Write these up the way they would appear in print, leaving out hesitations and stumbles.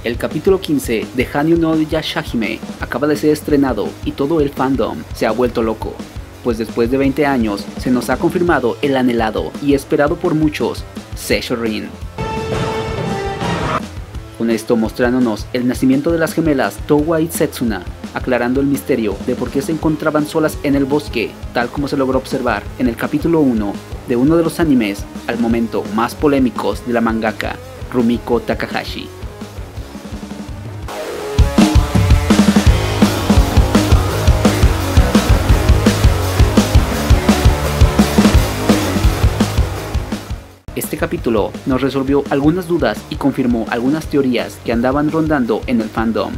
El capítulo 15 de Hanyu no Yashahime acaba de ser estrenado y todo el fandom se ha vuelto loco, pues después de 20 años se nos ha confirmado el anhelado y esperado por muchos Seishourin. Con esto mostrándonos el nacimiento de las gemelas Towa y Setsuna, aclarando el misterio de por qué se encontraban solas en el bosque, tal como se logró observar en el capítulo 1 de uno de los animes al momento más polémicos de la mangaka Rumiko Takahashi. Este capítulo nos resolvió algunas dudas y confirmó algunas teorías que andaban rondando en el fandom,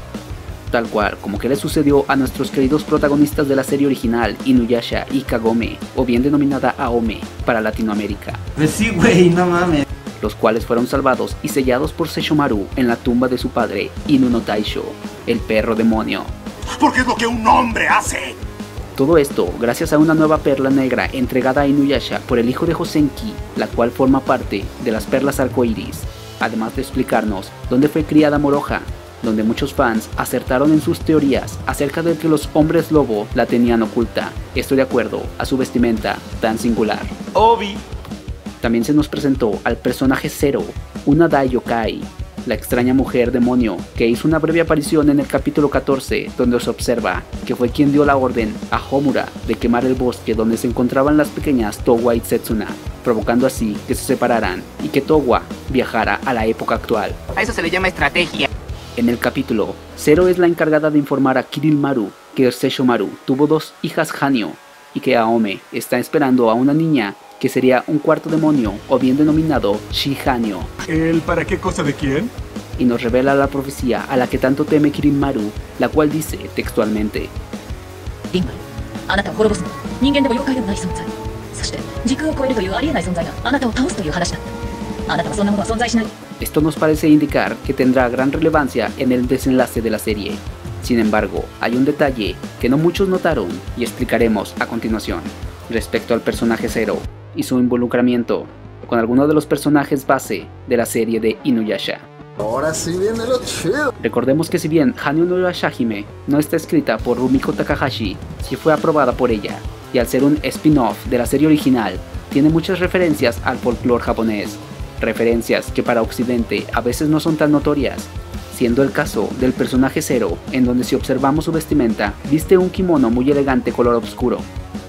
tal cual como que le sucedió a nuestros queridos protagonistas de la serie original Inuyasha y Kagome, o bien denominada Aome para Latinoamérica. Pues sí, güey, no mames. Los cuales fueron salvados y sellados por Sesshomaru en la tumba de su padre, Inu no Taisho, el perro demonio. Porque es lo que un hombre hace. Todo esto gracias a una nueva perla negra entregada a Inuyasha por el hijo de Hosenki, la cual forma parte de las perlas arcoíris, además de explicarnos dónde fue criada Moroha, donde muchos fans acertaron en sus teorías acerca de que los hombres lobo la tenían oculta, esto de acuerdo a su vestimenta tan singular. Obi. También se nos presentó al personaje Zero, una Dai Yokai, la extraña mujer demonio que hizo una breve aparición en el capítulo 14, donde se observa que fue quien dio la orden a Homura de quemar el bosque donde se encontraban las pequeñas Towa y Setsuna, provocando así que se separaran y que Towa viajara a la época actual. A eso se le llama estrategia. En el capítulo, Zero es la encargada de informar a Kirilmaru que Sesshomaru tuvo dos hijas Hanyo y que Aome está esperando a una niña que sería un cuarto demonio, o bien denominado Shi-Hanyo. ¿El para qué cosa de quién? Y nos revela la profecía a la que tanto teme Kirilmaru, la cual dice textualmente: Esto nos parece indicar que tendrá gran relevancia en el desenlace de la serie. Sin embargo, hay un detalle que no muchos notaron y explicaremos a continuación, respecto al personaje Zero y su involucramiento con algunos de los personajes base de la serie de Inuyasha. Ahora sí viene lo chido. Recordemos que si bien Hanyu no Yashahime no está escrita por Rumiko Takahashi, sí fue aprobada por ella, y al ser un spin-off de la serie original, tiene muchas referencias al folclore japonés, referencias que para Occidente a veces no son tan notorias, siendo el caso del personaje Zero, en donde si observamos su vestimenta, viste un kimono muy elegante color oscuro,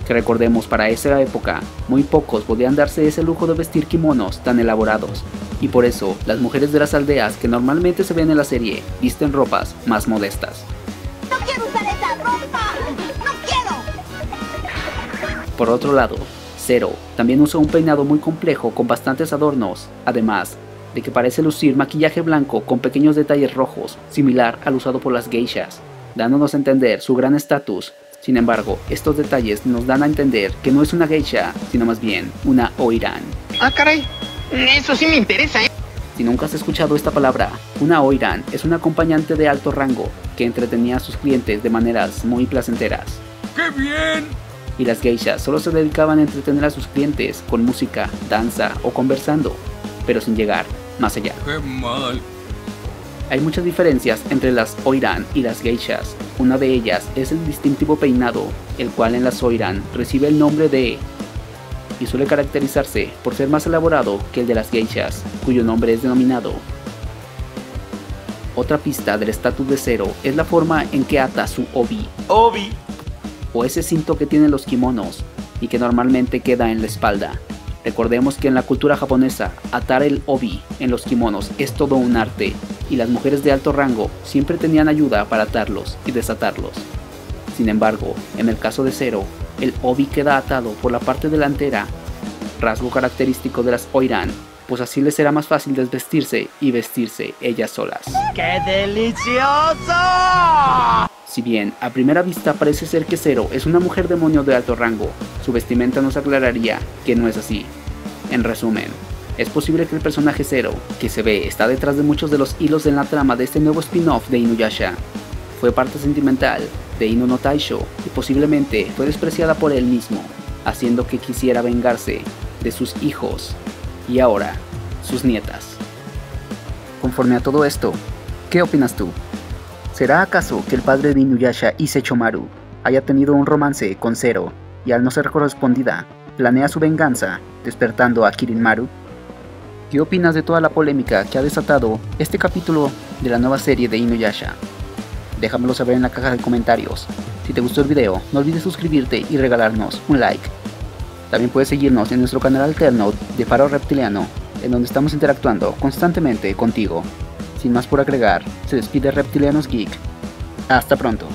que recordemos para esa época, muy pocos podían darse ese lujo de vestir kimonos tan elaborados, y por eso las mujeres de las aldeas que normalmente se ven en la serie visten ropas más modestas. ¡No quiero usar esa ropa! ¡No quiero! Por otro lado, Zero también usa un peinado muy complejo con bastantes adornos, además de que parece lucir maquillaje blanco con pequeños detalles rojos, similar al usado por las geishas, dándonos a entender su gran estatus. Sin embargo, estos detalles nos dan a entender que no es una geisha, sino más bien una oiran. Ah, caray. Eso sí me interesa, ¿eh? Si nunca has escuchado esta palabra, una oiran es un acompañante de alto rango que entretenía a sus clientes de maneras muy placenteras. ¡Qué bien! Y las geishas solo se dedicaban a entretener a sus clientes con música, danza o conversando, pero sin llegar más allá. ¡Qué mal! Hay muchas diferencias entre las oiran y las geishas. Una de ellas es el distintivo peinado, el cual en las oiran recibe el nombre de y suele caracterizarse por ser más elaborado que el de las geishas, cuyo nombre es denominado. Otra pista del estatus de Zero es la forma en que ata su obi, o ese cinto que tienen los kimonos y que normalmente queda en la espalda. Recordemos que en la cultura japonesa, atar el obi en los kimonos es todo un arte, y las mujeres de alto rango siempre tenían ayuda para atarlos y desatarlos. Sin embargo, en el caso de Zero, el obi queda atado por la parte delantera, rasgo característico de las oiran, pues así les será más fácil desvestirse y vestirse ellas solas. ¡Qué delicioso! Si bien a primera vista parece ser que Zero es una mujer demonio de alto rango, su vestimenta nos aclararía que no es así. En resumen, es posible que el personaje Zero, que se ve está detrás de muchos de los hilos en la trama de este nuevo spin-off de Inuyasha, fue parte sentimental de Inu no Taisho y posiblemente fue despreciada por él mismo, haciendo que quisiera vengarse de sus hijos y ahora sus nietas. Conforme a todo esto, ¿Qué opinas tú? ¿Será acaso que el padre de Inuyasha, Isechomaru, haya tenido un romance con Zero y al no ser correspondida, planea su venganza, despertando a Kirinmaru? ¿Qué opinas de toda la polémica que ha desatado este capítulo de la nueva serie de Inuyasha? Déjamelo saber en la caja de comentarios. Si te gustó el video, no olvides suscribirte y regalarnos un like. También puedes seguirnos en nuestro canal alterno de Faro Reptiliano, en donde estamos interactuando constantemente contigo. Sin más por agregar, se despide Reptilianos Geek. Hasta pronto.